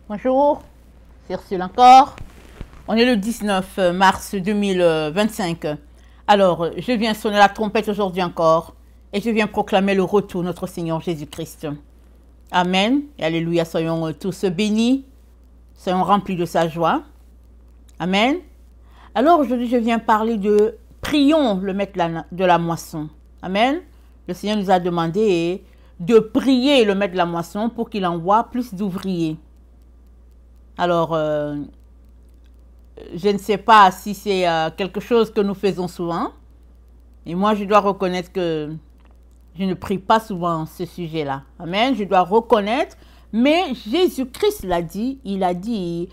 Bonjour, c'est Ursule encore. On est le 19 mars 2025. Alors, je viens sonner la trompette aujourd'hui encore et je viens proclamer le retour de notre Seigneur Jésus-Christ. Amen et alléluia, soyons tous bénis, soyons remplis de sa joie. Amen. Alors aujourd'hui, je viens parler de prions le maître de la moisson. Amen. Le Seigneur nous a demandé de prier le maître de la moisson pour qu'il envoie plus d'ouvriers. Alors, je ne sais pas si c'est quelque chose que nous faisons souvent. Et moi, je dois reconnaître que je ne prie pas souvent ce sujet-là. Amen. Je dois reconnaître. Mais Jésus-Christ l'a dit. Il a dit,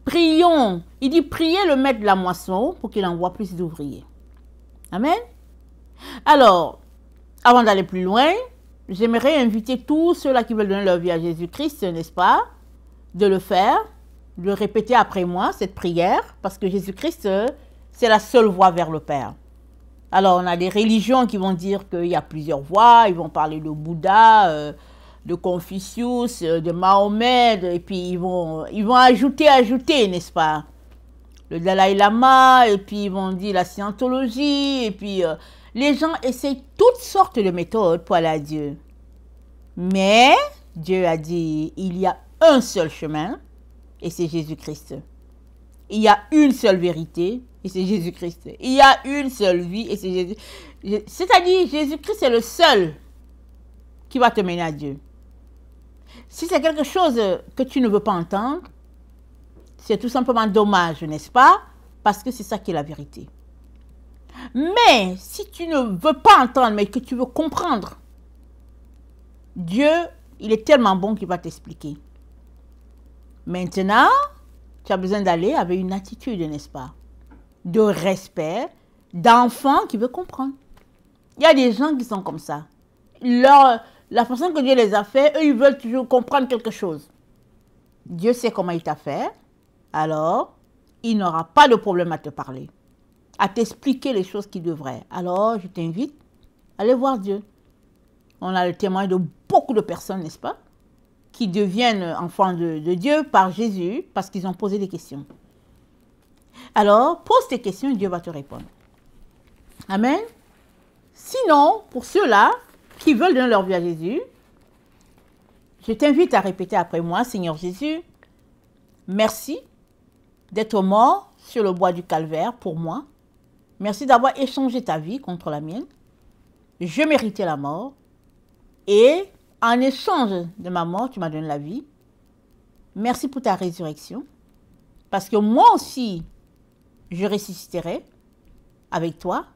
prions. Il dit, priez le maître de la moisson pour qu'il envoie plus d'ouvriers. Amen. Alors, avant d'aller plus loin, j'aimerais inviter tous ceux-là qui veulent donner leur vie à Jésus-Christ, n'est-ce pas, de le faire, de répéter après moi cette prière, parce que Jésus-Christ, c'est la seule voie vers le Père. Alors, on a des religions qui vont dire qu'il y a plusieurs voies, ils vont parler de Bouddha, de Confucius, de Mahomet, et puis ils vont ajouter, n'est-ce pas, le Dalai Lama, et puis ils vont dire la scientologie, et puis les gens essayent toutes sortes de méthodes pour aller à Dieu. Mais Dieu a dit, il y a un seul chemin, et c'est Jésus-Christ. Il y a une seule vérité, et c'est Jésus-Christ. Il y a une seule vie, et c'est Jésus. C'est-à-dire, Jésus-Christ est le seul qui va te mener à Dieu. Si c'est quelque chose que tu ne veux pas entendre, c'est tout simplement dommage, n'est-ce pas? Parce que c'est ça qui est la vérité. Mais si tu ne veux pas entendre, mais que tu veux comprendre, Dieu, il est tellement bon qu'il va t'expliquer. Maintenant, tu as besoin d'aller avec une attitude, n'est-ce pas? De respect, d'enfant qui veut comprendre. Il y a des gens qui sont comme ça. La façon que Dieu les a fait, eux, ils veulent toujours comprendre quelque chose. Dieu sait comment il t'a fait, alors il n'aura pas de problème à te parler, à t'expliquer les choses qu'il devrait. Alors, je t'invite à aller voir Dieu. On a le témoin de beaucoup de personnes, n'est-ce pas, qui deviennent enfants de Dieu par Jésus parce qu'ils ont posé des questions. Alors, pose tes questions et Dieu va te répondre. Amen. Sinon, pour ceux-là qui veulent donner leur vie à Jésus, je t'invite à répéter après moi, Seigneur Jésus, merci d'être mort sur le bois du calvaire pour moi. Merci d'avoir échangé ta vie contre la mienne. Je méritais la mort. Et en échange de ma mort, tu m'as donné la vie. Merci pour ta résurrection. Parce que moi aussi, je ressusciterai avec toi.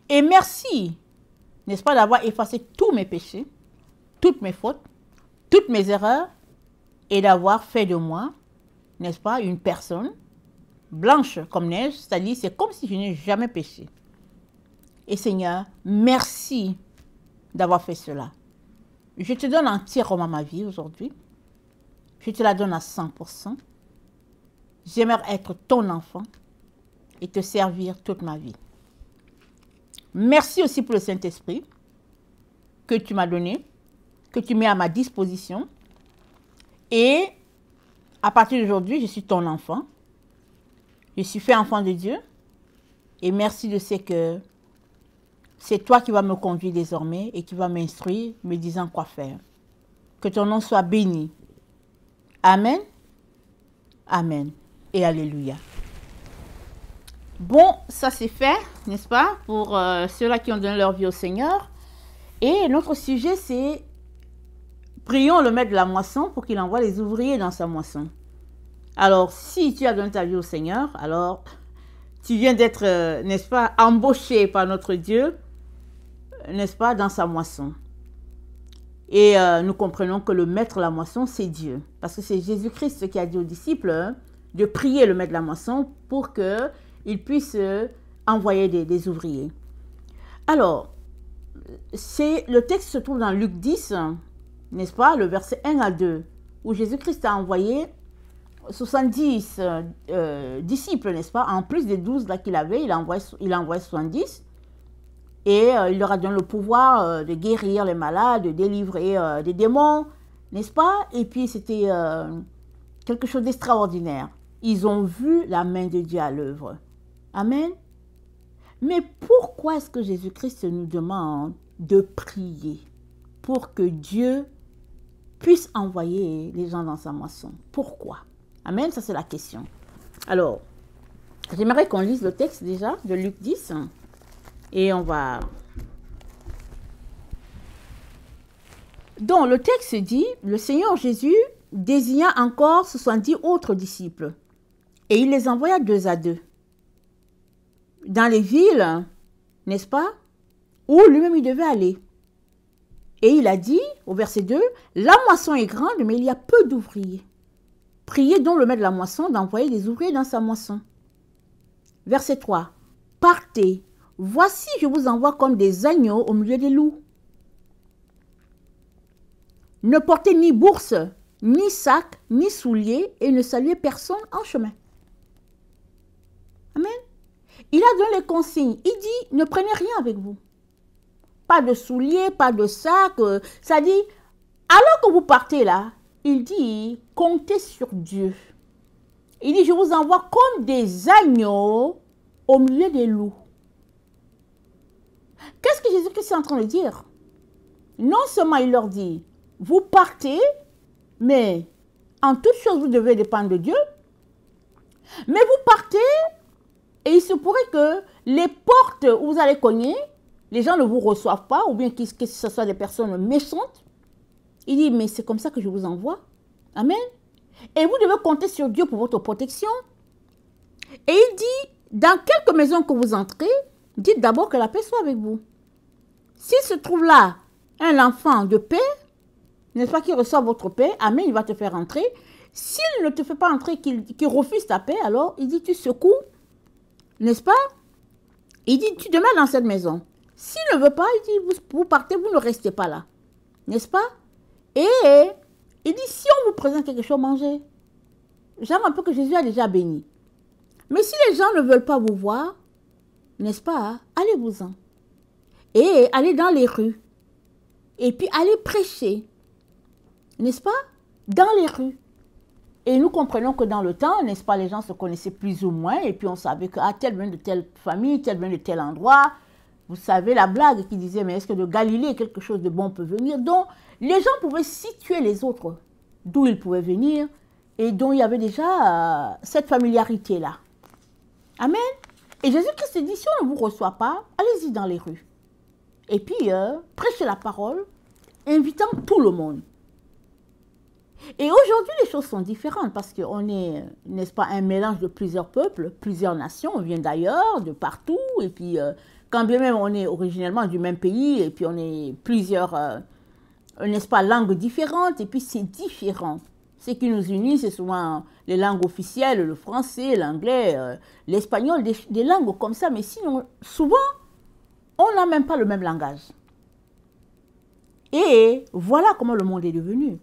Et merci, n'est-ce pas, d'avoir effacé tous mes péchés, toutes mes fautes, toutes mes erreurs, et d'avoir fait de moi, n'est-ce pas, une personne blanche comme neige, c'est-à-dire c'est comme si je n'ai jamais péché. Et Seigneur, merci d'avoir fait cela. Je te donne entièrement ma vie aujourd'hui. Je te la donne à 100%. J'aimerais être ton enfant et te servir toute ma vie. Merci aussi pour le Saint-Esprit que tu m'as donné, que tu mets à ma disposition. Et à partir d'aujourd'hui, je suis ton enfant. Je suis fait enfant de Dieu. Et merci de ce que c'est toi qui vas me conduire désormais et qui vas m'instruire, me disant quoi faire. Que ton nom soit béni. Amen. Amen. Et alléluia. Bon, ça c'est fait, n'est-ce pas, pour ceux-là qui ont donné leur vie au Seigneur. Et notre sujet, c'est prions le maître de la moisson pour qu'il envoie les ouvriers dans sa moisson. Alors, si tu as donné ta vie au Seigneur, alors tu viens d'être, n'est-ce pas, embauché par notre Dieu, n'est-ce pas, dans sa moisson. Et nous comprenons que le maître de la moisson, c'est Dieu. Parce que c'est Jésus-Christ qui a dit aux disciples de prier le maître de la moisson pour qu'il puisse envoyer des ouvriers. Alors, le texte se trouve dans Luc 10, n'est-ce pas, le verset 1 à 2, où Jésus-Christ a envoyé 70 disciples, n'est-ce pas, en plus des 12 là qu'il avait, il a envoyé 70. Et il leur a donné le pouvoir de guérir les malades, de délivrer des démons n'est-ce pas? Et puis c'était quelque chose d'extraordinaire. Ils ont vu la main de Dieu à l'œuvre. Amen. Mais pourquoi est-ce que Jésus-Christ nous demande de prier pour que Dieu puisse envoyer les gens dans sa moisson? Pourquoi? Amen, ça c'est la question. Alors, j'aimerais qu'on lise le texte déjà de Luc 10 et on va... Donc, le texte dit, le Seigneur Jésus désigna encore 70 autres disciples et il les envoya 2 à 2 dans les villes, n'est-ce pas, où lui-même il devait aller. Et il a dit, au verset 2, la moisson est grande, mais il y a peu d'ouvriers. Priez donc le maître de la moisson d'envoyer des ouvriers dans sa moisson. Verset 3, partez, voici je vous envoie comme des agneaux au milieu des loups. Ne portez ni bourse, ni sac, ni souliers, et ne saluez personne en chemin. Amen. Il a donné les consignes. Il dit, ne prenez rien avec vous. Pas de souliers, pas de sac. Ça dit, alors que vous partez là, il dit, comptez sur Dieu. Il dit, je vous envoie comme des agneaux au milieu des loups. Qu'est-ce que Jésus-Christ est en train de dire? Non seulement il leur dit, vous partez, mais en toute chose, vous devez dépendre de Dieu. Mais vous partez, et il se pourrait que les portes où vous allez cogner, les gens ne vous reçoivent pas, ou bien que ce soit des personnes méchantes. Il dit, mais c'est comme ça que je vous envoie. Amen. Et vous devez compter sur Dieu pour votre protection. Et il dit, dans quelque maison que vous entrez, dites d'abord que la paix soit avec vous. S'il se trouve là un enfant de paix, n'est-ce pas, qui reçoit votre paix, amen, il va te faire entrer. S'il ne te fait pas entrer, qu'il refuse ta paix, alors il dit, tu secoues, n'est-ce pas? Il dit, tu demeures dans cette maison. S'il ne veut pas, il dit, vous partez, vous ne restez pas là. N'est-ce pas? Et il dit, si on vous présente quelque chose, mangez. Genre un peu que Jésus a déjà béni. Mais si les gens ne veulent pas vous voir, n'est-ce pas? Allez-vous-en. Et allez dans les rues. Et puis allez prêcher. N'est-ce pas? Dans les rues. Et nous comprenons que dans le temps, n'est-ce pas, les gens se connaissaient plus ou moins. Et puis on savait que tel vient de telle famille, tel vient de tel endroit. Vous savez la blague qui disait, mais est-ce que de Galilée, quelque chose de bon peut venir? Donc, les gens pouvaient situer les autres, d'où ils pouvaient venir. Et dont il y avait déjà cette familiarité-là. Amen. Et Jésus-Christ dit, si on ne vous reçoit pas, allez-y dans les rues. Et puis, prêchez la parole, invitant tout le monde. Et aujourd'hui, les choses sont différentes parce qu'on est, n'est-ce pas, un mélange de plusieurs peuples, plusieurs nations. On vient d'ailleurs, de partout. Et puis, quand bien même on est originellement du même pays, et puis on est plusieurs, n'est-ce pas, langues différentes. Et puis, c'est différent. Ce qui nous unit, c'est souvent les langues officielles, le français, l'anglais, l'espagnol, des langues comme ça. Mais sinon, souvent, on n'a même pas le même langage. Et voilà comment le monde est devenu.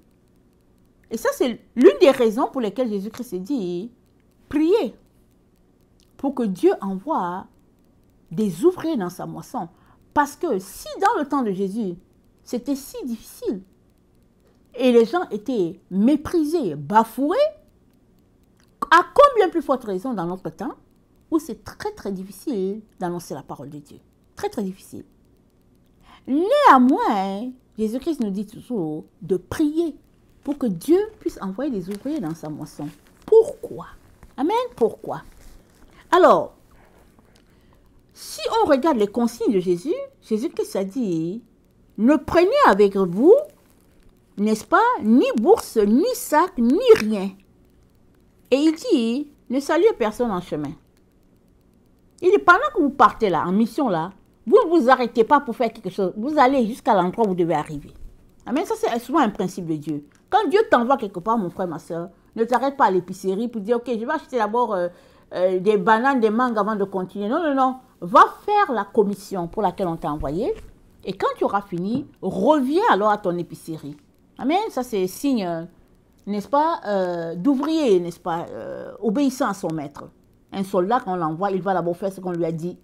Et ça, c'est l'une des raisons pour lesquelles Jésus-Christ dit, priez pour que Dieu envoie des ouvriers dans sa moisson. Parce que si dans le temps de Jésus, c'était si difficile, et les gens étaient méprisés, bafoués, à combien plus forte raison dans notre temps, où c'est très très difficile d'annoncer la parole de Dieu. Très très difficile. Néanmoins, Jésus-Christ nous dit toujours de prier pour que Dieu puisse envoyer des ouvriers dans sa moisson. Pourquoi? Amen. Pourquoi? Alors, si on regarde les consignes de Jésus, Jésus-Christ a dit, ne prenez avec vous, n'est-ce pas, ni bourse, ni sac, ni rien. Et il dit, ne saluez personne en chemin. Il dit, pendant que vous partez là, en mission là, vous ne vous arrêtez pas pour faire quelque chose. Vous allez jusqu'à l'endroit où vous devez arriver. Amen. Ça, c'est souvent un principe de Dieu. Quand Dieu t'envoie quelque part, mon frère, ma soeur, ne t'arrête pas à l'épicerie pour dire, ok, je vais acheter d'abord des bananes, des mangues avant de continuer. Non, non, non. Va faire la commission pour laquelle on t'a envoyé. Et quand tu auras fini, reviens alors à ton épicerie. Amen. Ça, c'est signe, n'est-ce pas, d'ouvrier, n'est-ce pas, obéissant à son maître. Un soldat, quand on l'envoie, il va d'abord faire ce qu'on lui a dit.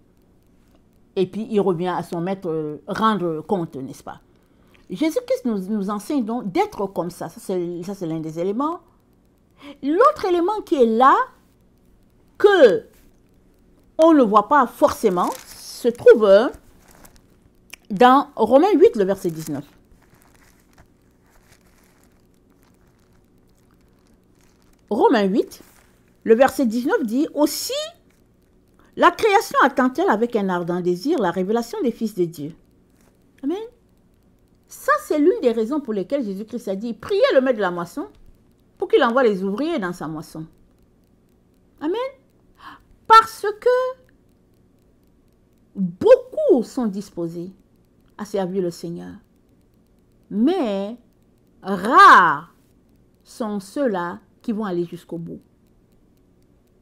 Et puis, il revient à son maître rendre compte, n'est-ce pas. Jésus-Christ nous enseigne donc d'être comme ça. Ça, c'est l'un des éléments. L'autre élément qui est là, que on ne voit pas forcément, se trouve dans Romains 8, le verset 19. Romains 8, le verset 19 dit « Aussi, la création attend-elle avec un ardent désir la révélation des fils de Dieu. » Amen. Ça, c'est l'une des raisons pour lesquelles Jésus-Christ a dit « Priez le maître de la moisson pour qu'il envoie les ouvriers dans sa moisson. » Amen. Parce que beaucoup sont disposés à servir le Seigneur. Mais rares sont ceux-là qui vont aller jusqu'au bout.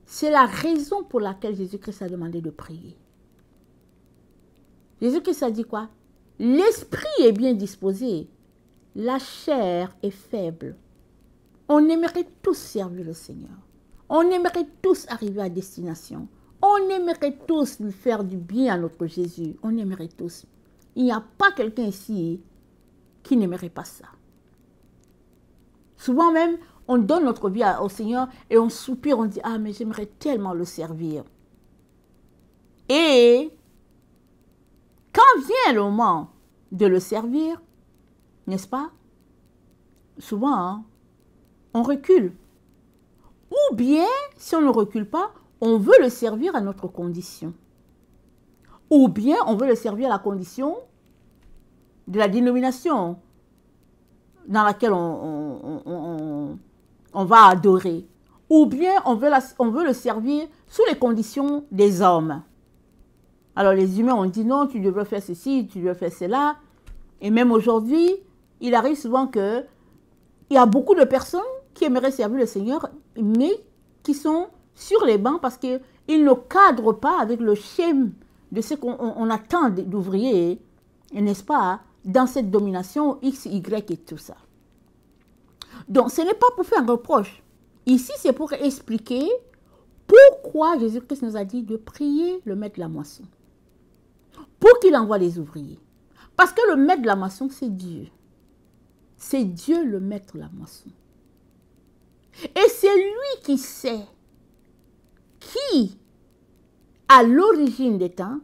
C'est la raison pour laquelle Jésus-Christ a demandé de prier. Jésus-Christ a dit quoi? L'esprit est bien disposé, la chair est faible. On aimerait tous servir le Seigneur. On aimerait tous arriver à destination. On aimerait tous faire du bien à notre Jésus. On aimerait tous. Il n'y a pas quelqu'un ici qui n'aimerait pas ça. Souvent même, on donne notre vie au Seigneur et on soupire, on dit « Ah, mais j'aimerais tellement le servir. » Et quand vient le moment de le servir, n'est-ce pas? Souvent, hein, on recule. Ou bien, si on ne recule pas, on veut le servir à notre condition. Ou bien, on veut le servir à la condition de la dénomination dans laquelle on va adorer. Ou bien, on veut le servir sous les conditions des hommes. Alors, les humains ont dit non, tu devrais faire ceci, tu devrais faire cela. Et même aujourd'hui, il arrive souvent qu'il y a beaucoup de personnes qui aimeraient servir le Seigneur, mais qui sont sur les bancs parce qu'ils ne cadrent pas avec le schéma de ce qu'on attend d'ouvriers, n'est-ce pas, dans cette domination X, Y et tout ça. Donc, ce n'est pas pour faire un reproche. Ici, c'est pour expliquer pourquoi Jésus-Christ nous a dit de prier le maître de la moisson. Pour qu'il envoie les ouvriers. Parce que le maître de la moisson, c'est Dieu. C'est Dieu le maître de la moisson. Et c'est lui qui sait qui, à l'origine des temps,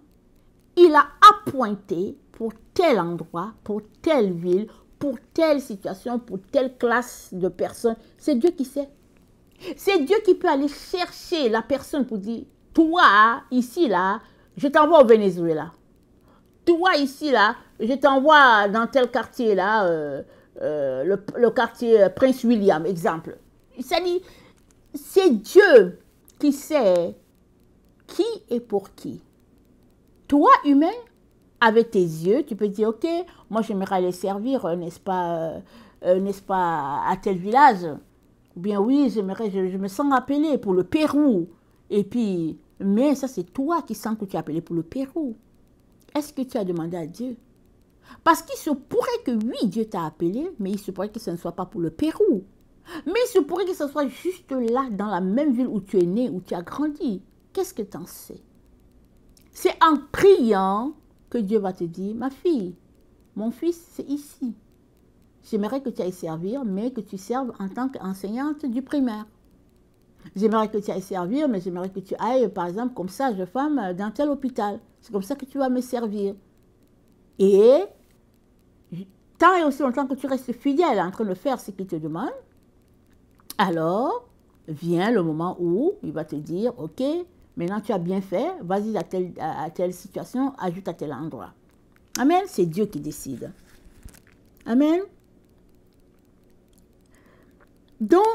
il a appointé pour tel endroit, pour telle ville, pour telle situation, pour telle classe de personnes. C'est Dieu qui sait. C'est Dieu qui peut aller chercher la personne pour dire, toi, ici, là, je t'envoie au Venezuela. Toi, ici, là, je t'envoie dans tel quartier, là, le quartier Prince William, exemple. C'est-à-dire, c'est Dieu qui sait qui est pour qui. Toi, humain, avec tes yeux, tu peux dire, ok, moi j'aimerais aller servir, n'est-ce pas, à tel village. Ou bien oui, j'aimerais, je me sens appelé pour le Pérou. Et puis, mais ça c'est toi qui sens que tu es appelé pour le Pérou. Est-ce que tu as demandé à Dieu? Parce qu'il se pourrait que oui, Dieu t'a appelé, mais il se pourrait que ce ne soit pas pour le Pérou. Mais il se pourrait que ce soit juste là, dans la même ville où tu es né, où tu as grandi. Qu'est-ce que tu en sais? C'est en priant que Dieu va te dire, ma fille, mon fils, c'est ici. J'aimerais que tu ailles servir, mais que tu serves en tant qu'enseignante du primaire. J'aimerais que tu ailles servir, mais j'aimerais que tu ailles, par exemple, comme sage-femme dans tel hôpital. C'est comme ça que tu vas me servir. Et tant et aussi longtemps que tu restes fidèle en train de faire ce qu'il te demande, alors vient le moment où il va te dire, ok, maintenant tu as bien fait, vas-y à telle situation, ajoute à tel endroit. Amen, c'est Dieu qui décide. Amen. Donc,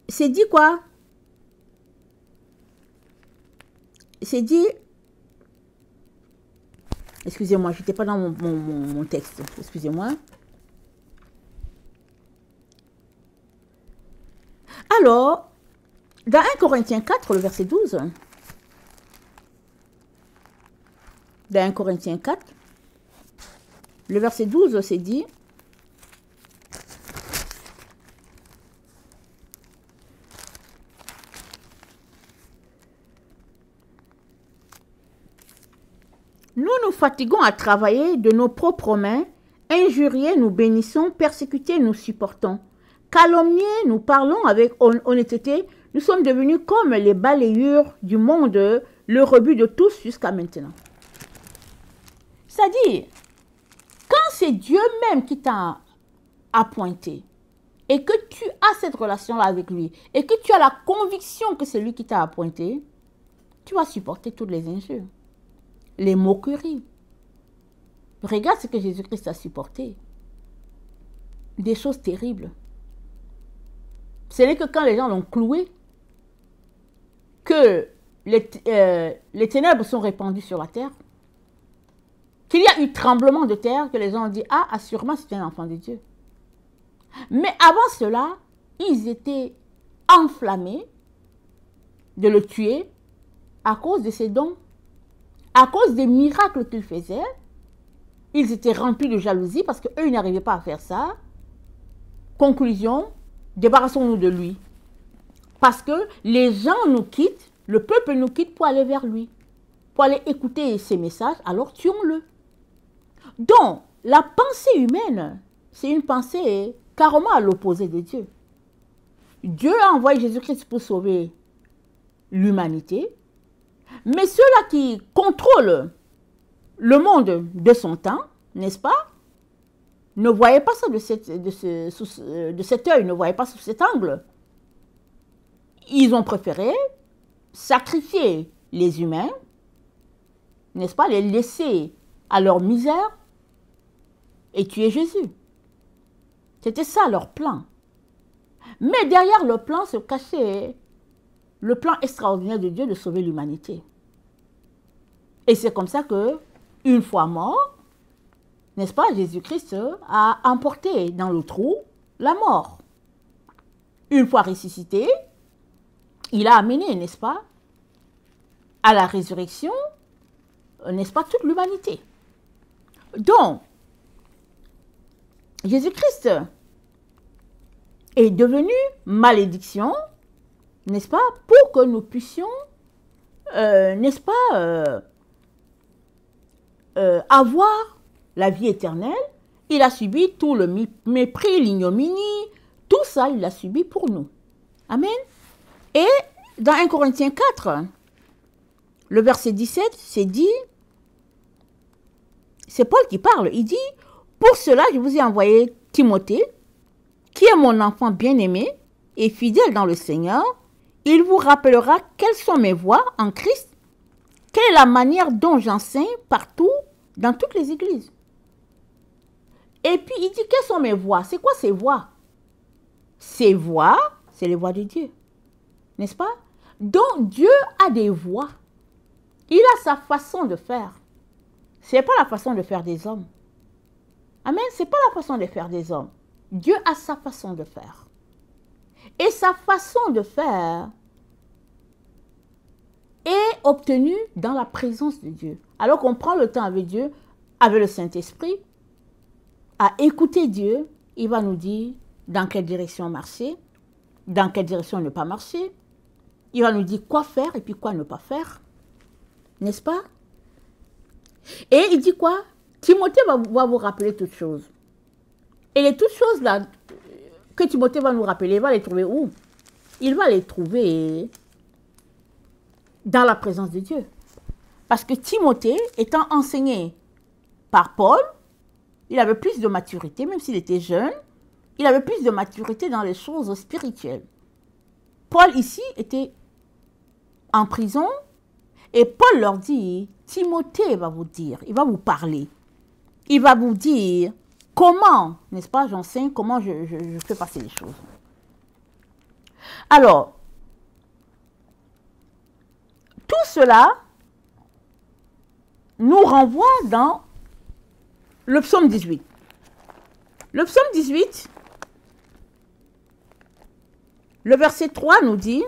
c'est dit quoi? C'est dit, excusez-moi, je n'étais pas dans mon texte, excusez-moi. Alors, dans 1 Corinthiens 4, le verset 12, dans 1 Corinthiens 4, le verset 12, c'est dit, nous nous fatiguons à travailler de nos propres mains Injuriés, nous bénissons. Persécutés, nous supportons. Calomniés, nous parlons avec honnêteté. Nous sommes devenus comme les balayures du monde, le rebut de tous jusqu'à maintenant. C'est-à-dire, quand c'est Dieu même qui t'a appointé, et que tu as cette relation-là avec lui, et que tu as la conviction que c'est lui qui t'a appointé, tu vas supporter toutes les injures, les moqueries. Regarde ce que Jésus-Christ a supporté. Des choses terribles. Ce n'est que quand les gens l'ont cloué que les ténèbres sont répandues sur la terre, qu'il y a eu tremblement de terre, que les gens ont dit « Ah, assurément, c'est un enfant de Dieu ». Mais avant cela, ils étaient enflammés de le tuer à cause de ses dons, à cause des miracles qu'il faisait. Ils étaient remplis de jalousie parce qu'eux, ils n'arrivaient pas à faire ça. Conclusion, débarrassons-nous de lui. Parce que les gens nous quittent, le peuple nous quitte pour aller vers lui, pour aller écouter ses messages, alors tuons-le. Donc, la pensée humaine, c'est une pensée carrément à l'opposé de Dieu. Dieu a envoyé Jésus-Christ pour sauver l'humanité, mais ceux-là qui contrôlent le monde de son temps, n'est-ce pas, ne voyaient pas ça de cet œil, ne voyaient pas sous cet angle. Ils ont préféré sacrifier les humains, n'est-ce pas, les laisser à leur misère et tuer Jésus. C'était ça leur plan. Mais derrière le plan se cachait le plan extraordinaire de Dieu de sauver l'humanité. Et c'est comme ça que, une fois mort, n'est-ce pas, Jésus-Christ a emporté dans le trou la mort. Une fois ressuscité, il a amené, n'est-ce pas, à la résurrection, n'est-ce pas, toute l'humanité. Donc, Jésus-Christ est devenu malédiction, n'est-ce pas, pour que nous puissions, n'est-ce pas, avoir la vie éternelle. Il a subi tout le mépris, l'ignominie, tout ça, il l'a subi pour nous. Amen. Et dans 1 Corinthiens 4, le verset 17, c'est dit, c'est Paul qui parle, il dit, pour cela, je vous ai envoyé Timothée, qui est mon enfant bien-aimé et fidèle dans le Seigneur. Il vous rappellera quelles sont mes voies en Christ, quelle est la manière dont j'enseigne partout, dans toutes les églises. Et puis, il dit, quelles sont mes voies? C'est quoi ces voies? Ces voies, c'est les voies de Dieu. N'est-ce pas? Donc, Dieu a des voies. Il a sa façon de faire. Ce n'est pas la façon de faire des hommes. Amen. Ce n'est pas la façon de faire des hommes. Dieu a sa façon de faire. Et sa façon de faire est obtenue dans la présence de Dieu. Alors qu'on prend le temps avec Dieu, avec le Saint-Esprit, à écouter Dieu, il va nous dire dans quelle direction marcher, dans quelle direction ne pas marcher. Il va nous dire quoi faire et puis quoi ne pas faire. N'est-ce pas? Et il dit quoi? Timothée va vous rappeler toutes choses. Et les toutes choses là que Timothée va nous rappeler, il va les trouver où? Il va les trouver dans la présence de Dieu. Parce que Timothée, étant enseigné par Paul, il avait plus de maturité, même s'il était jeune, il avait plus de maturité dans les choses spirituelles. Paul ici était en prison et Paul leur dit, Timothée va vous dire, il va vous parler. Il va vous dire comment, n'est-ce pas, j'enseigne, comment je fais passer les choses. Alors, tout cela nous renvoie dans le psaume 18. Le psaume 18, le verset 3 nous dit,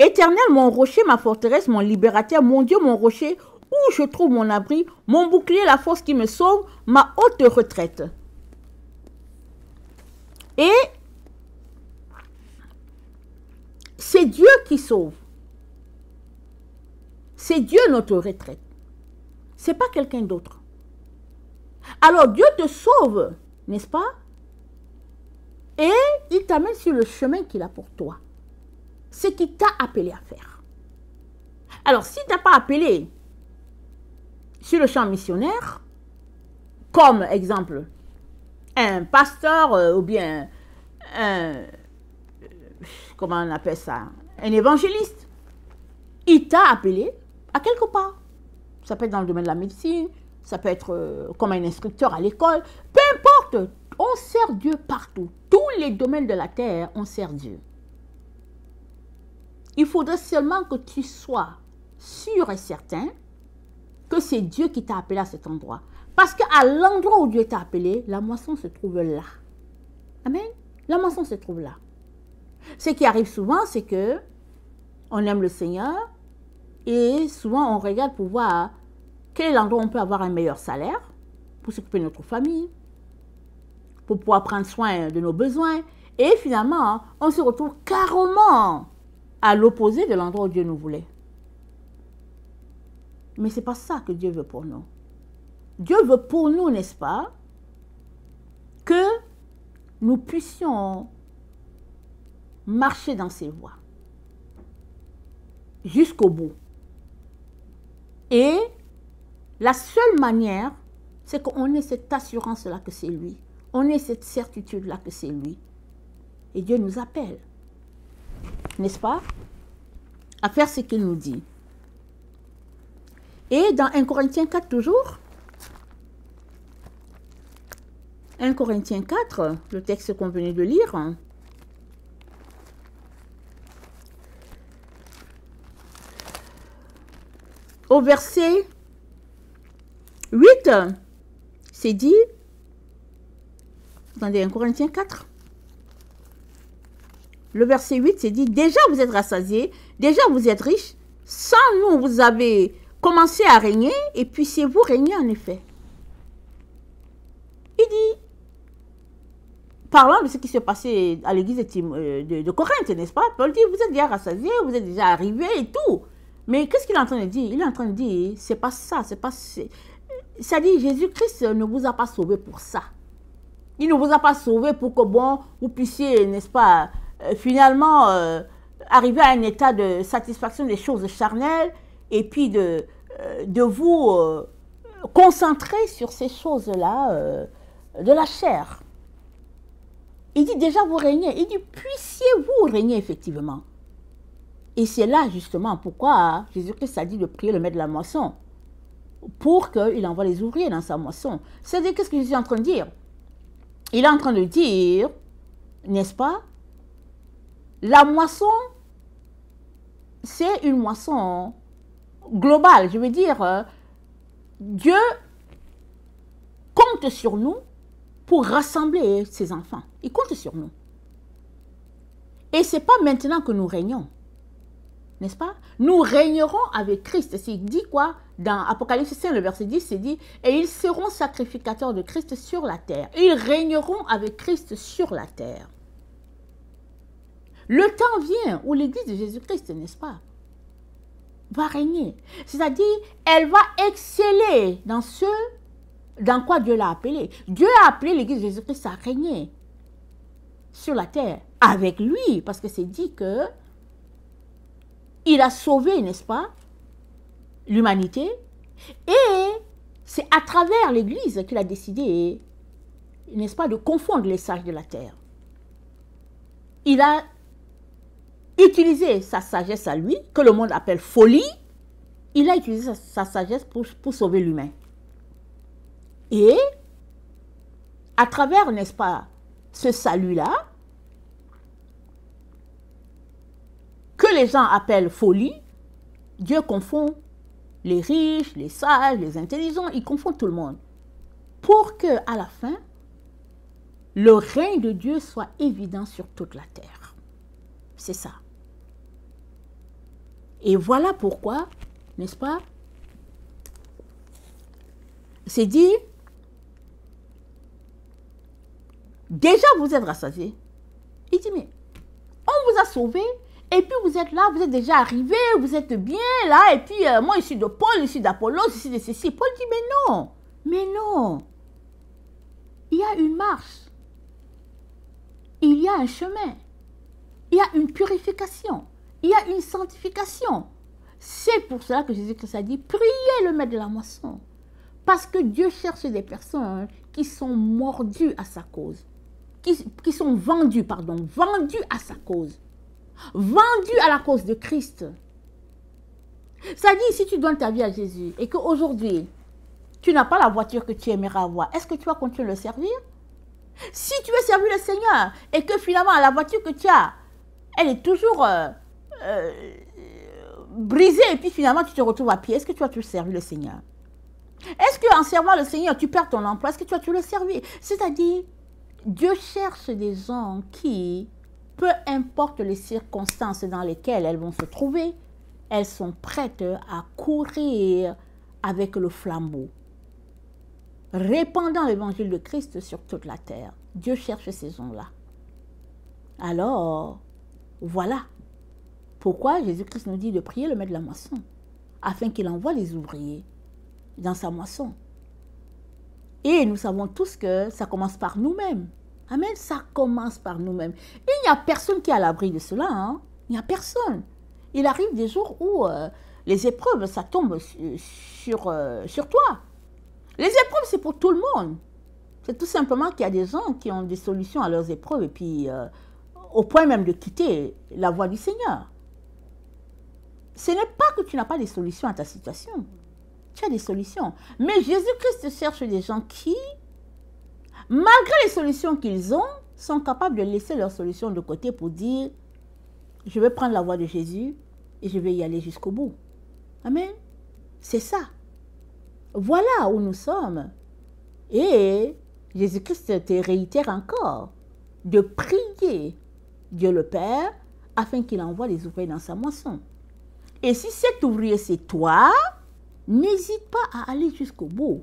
Éternel, mon rocher, ma forteresse, mon libérateur, mon Dieu, mon rocher, où je trouve mon abri, mon bouclier, la force qui me sauve, ma haute retraite. Et c'est Dieu qui sauve. C'est Dieu notre retraite. Ce n'est pas quelqu'un d'autre. Alors Dieu te sauve, n'est-ce pas? Et il t'amène sur le chemin qu'il a pour toi. Ce qu'il t'a appelé à faire. Alors, s'il ne t'a pas appelé sur le champ missionnaire, comme exemple, un pasteur ou bien un, comment on appelle ça, un évangéliste, il t'a appelé à quelque part. Ça peut être dans le domaine de la médecine, ça peut être comme un instructeur à l'école, peu importe, on sert Dieu partout. Tous les domaines de la terre, on sert Dieu. Il faudrait seulement que tu sois sûr et certain que c'est Dieu qui t'a appelé à cet endroit. Parce qu'à l'endroit où Dieu t'a appelé, la moisson se trouve là. Amen. La moisson se trouve là. Ce qui arrive souvent, c'est que on aime le Seigneur et souvent on regarde pour voir quel est l'endroit où on peut avoir un meilleur salaire pour s'occuper de notre famille, pour pouvoir prendre soin de nos besoins. Et finalement, on se retrouve carrément à l'opposé de l'endroit où Dieu nous voulait. Mais ce n'est pas ça que Dieu veut pour nous. Dieu veut pour nous, n'est-ce pas, que nous puissions marcher dans ses voies jusqu'au bout. Et la seule manière, c'est qu'on ait cette assurance-là que c'est lui. On ait cette certitude-là que c'est lui. Et Dieu nous appelle, n'est-ce pas, à faire ce qu'il nous dit. Et dans 1 Corinthiens 4 toujours, 1 Corinthiens 4, le texte qu'on venait de lire, au verset 8, c'est dit, attendez, 1 Corinthiens 4, le verset 8, c'est dit, déjà vous êtes rassasiés, déjà vous êtes riches, sans nous vous avez commencé à régner, et puis c'est vous régner en effet. Il dit, parlant de ce qui s'est passé à l'église de Corinthe, n'est-ce pas? Paul dit, vous êtes déjà rassasiés, vous êtes déjà arrivés et tout. Mais qu'est-ce qu'il est en train de dire? Il est en train de dire, c'est pas ça, c'est pas... Ça dit, Jésus-Christ ne vous a pas sauvé pour ça. Il ne vous a pas sauvé pour que, bon, vous puissiez, n'est-ce pas, finalement, arriver à un état de satisfaction des choses charnelles et puis de vous concentrer sur ces choses-là de la chair. Il dit déjà vous régnez. Il dit puissiez-vous régner effectivement. Et c'est là justement pourquoi Jésus-Christ a dit de prier le maître de la moisson pour qu'il envoie les ouvriers dans sa moisson. C'est-à-dire, qu'est-ce que Jésus est en train de dire? Il est en train de dire, n'est-ce pas, la moisson, c'est une moisson globale. Je veux dire, Dieu compte sur nous pour rassembler ses enfants. Il compte sur nous. Et ce n'est pas maintenant que nous régnons. N'est-ce pas? Nous régnerons avec Christ. Il dit quoi? Dans Apocalypse 5, le verset 10, c'est dit, et ils seront sacrificateurs de Christ sur la terre. Ils régneront avec Christ sur la terre. Le temps vient où l'église de Jésus-Christ, n'est-ce pas, va régner. C'est-à-dire, elle va exceller dans ce dans quoi Dieu l'a appelé. Dieu a appelé l'église de Jésus-Christ à régner sur la terre avec lui, parce que c'est dit que il a sauvé, n'est-ce pas, l'humanité, et c'est à travers l'église qu'il a décidé, n'est-ce pas, de confondre les sages de la terre. Il a utilisé sa sagesse à lui, que le monde appelle folie, il a utilisé sa sagesse pour sauver l'humain. Et à travers, n'est-ce pas, ce salut-là, que les gens appellent folie, Dieu confond les riches, les sages, les intelligents, il confond tout le monde. Pour que, à la fin, le règne de Dieu soit évident sur toute la terre. C'est ça. Et voilà pourquoi, n'est-ce pas, c'est dit, déjà vous êtes rassasiés. Il dit, mais on vous a sauvé Et puis vous êtes là, vous êtes déjà arrivé, vous êtes bien là, et puis moi je suis de Paul, je suis d'Apollos, je suis de ceci. Paul dit, mais non, il y a une marche, il y a un chemin, il y a une purification, il y a une sanctification. C'est pour cela que Jésus-Christ a dit, priez le maître de la moisson. Parce que Dieu cherche des personnes qui sont mordues à sa cause, qui sont vendues à sa cause, vendues à la cause de Christ. Ça dit, si tu donnes ta vie à Jésus et qu'aujourd'hui, tu n'as pas la voiture que tu aimerais avoir, est-ce que tu vas continuer de le servir? Si tu veux servir le Seigneur et que finalement la voiture que tu as, elle est toujours brisée et puis finalement tu te retrouves à pied, est-ce que tu vas toujours servir le Seigneur? Est-ce qu'en servant le Seigneur, tu perds ton emploi? Est-ce que tu vas toujours le servir? C'est-à-dire, Dieu cherche des gens qui, peu importe les circonstances dans lesquelles elles vont se trouver, elles sont prêtes à courir avec le flambeau, répandant l'évangile de Christ sur toute la terre. Dieu cherche ces gens-là. Alors, voilà pourquoi Jésus-Christ nous dit de prier le maître de la moisson, afin qu'il envoie les ouvriers dans sa moisson. Et nous savons tous que ça commence par nous-mêmes. Amen, ça commence par nous-mêmes. Il n'y a personne qui est à l'abri de cela. Hein? Il n'y a personne. Il arrive des jours où les épreuves, ça tombe sur toi. Les épreuves, c'est pour tout le monde. C'est tout simplement qu'il y a des gens qui ont des solutions à leurs épreuves et puis au point même de quitter la voie du Seigneur. Ce n'est pas que tu n'as pas des solutions à ta situation. Tu as des solutions. Mais Jésus-Christ cherche des gens qui, malgré les solutions qu'ils ont, sont capables de laisser leurs solutions de côté pour dire, je vais prendre la voie de Jésus et je vais y aller jusqu'au bout. Amen. C'est ça. Voilà où nous sommes. Et Jésus-Christ te réitère encore de prier Dieu le Père afin qu'il envoie les ouvriers dans sa moisson. Et si cet ouvrier c'est toi, n'hésite pas à aller jusqu'au bout.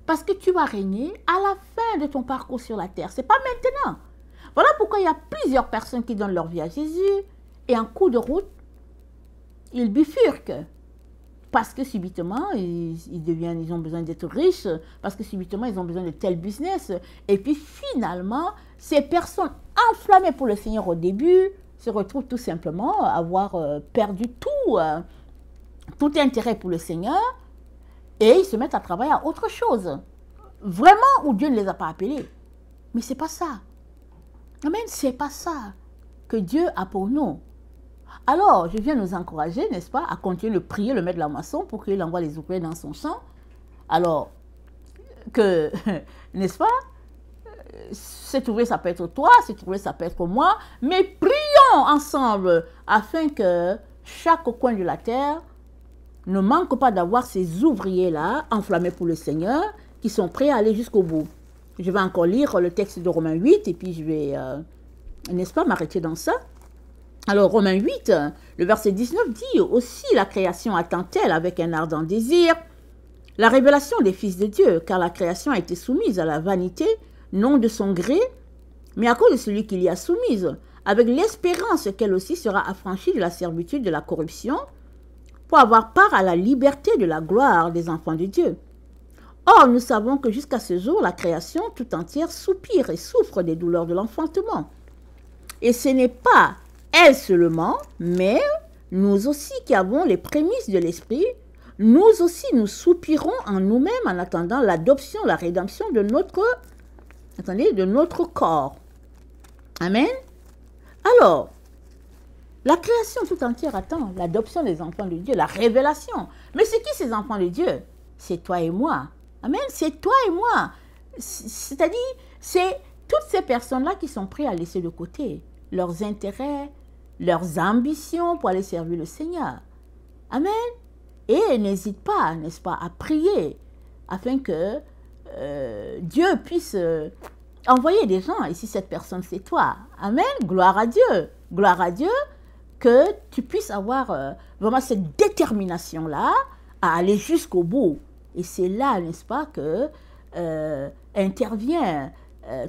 Parce que tu vas régner à la fin de ton parcours sur la terre. Ce n'est pas maintenant. Voilà pourquoi il y a plusieurs personnes qui donnent leur vie à Jésus et en cours de route, ils bifurquent. Parce que subitement, ils ont besoin d'être riches, parce que subitement, ils ont besoin de tel business. Et puis finalement, ces personnes enflammées pour le Seigneur au début se retrouvent tout simplement à avoir perdu tout intérêt pour le Seigneur et ils se mettent à travailler à autre chose. Vraiment où Dieu ne les a pas appelés. Mais ce n'est pas ça. Amen, ce n'est pas ça que Dieu a pour nous. Alors, je viens nous encourager, n'est-ce pas, à continuer de prier le maître de la moisson pour qu'il envoie les ouvriers dans son champ. Alors, que, n'est-ce pas, cet ouvrier, ça peut être toi, cet ouvrier, ça peut être moi, mais prions ensemble afin que chaque coin de la terre ne manque pas d'avoir ces ouvriers-là, enflammés pour le Seigneur, qui sont prêts à aller jusqu'au bout. Je vais encore lire le texte de Romains 8 et puis je vais, n'est-ce pas, m'arrêter dans ça. Alors, Romains 8, le verset 19 dit « Aussi la création attend-elle avec un ardent désir la révélation des fils de Dieu, car la création a été soumise à la vanité, non de son gré, mais à cause de celui qui l'y a soumise, avec l'espérance qu'elle aussi sera affranchie de la servitude de la corruption, pour avoir part à la liberté de la gloire des enfants de Dieu. Or, nous savons que jusqu'à ce jour, la création tout entière soupire et souffre des douleurs de l'enfantement. Et ce n'est pas elle seulement, mais nous aussi qui avons les prémices de l'esprit, nous aussi nous soupirons en nous-mêmes en attendant l'adoption, la rédemption de notre corps. Amen. Alors, la création tout entière attend l'adoption des enfants de Dieu, la révélation. Mais c'est qui ces enfants de Dieu? C'est toi et moi. Amen. C'est toi et moi. C'est-à-dire, c'est toutes ces personnes-là qui sont prêtes à laisser de côté leurs intérêts, leurs ambitions pour aller servir le Seigneur. Amen. Et n'hésite pas, n'est-ce pas, à prier afin que Dieu puisse envoyer des gens. Et si cette personne, c'est toi. Amen. Gloire à Dieu. Gloire à Dieu que tu puisses avoir vraiment cette détermination-là à aller jusqu'au bout. Et c'est là, n'est-ce pas, que intervient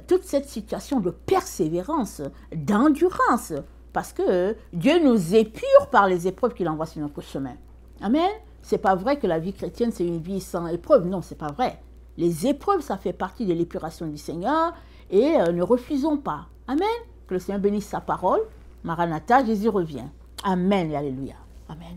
toute cette situation de persévérance, d'endurance parce que Dieu nous épure par les épreuves qu'il envoie sur notre chemin. Amen. C'est pas vrai que la vie chrétienne, c'est une vie sans épreuves. Non, c'est pas vrai. Les épreuves, ça fait partie de l'épuration du Seigneur et ne refusons pas. Amen. Que le Seigneur bénisse sa parole. Maranatha, Jésus revient. Amen et alléluia. Amen.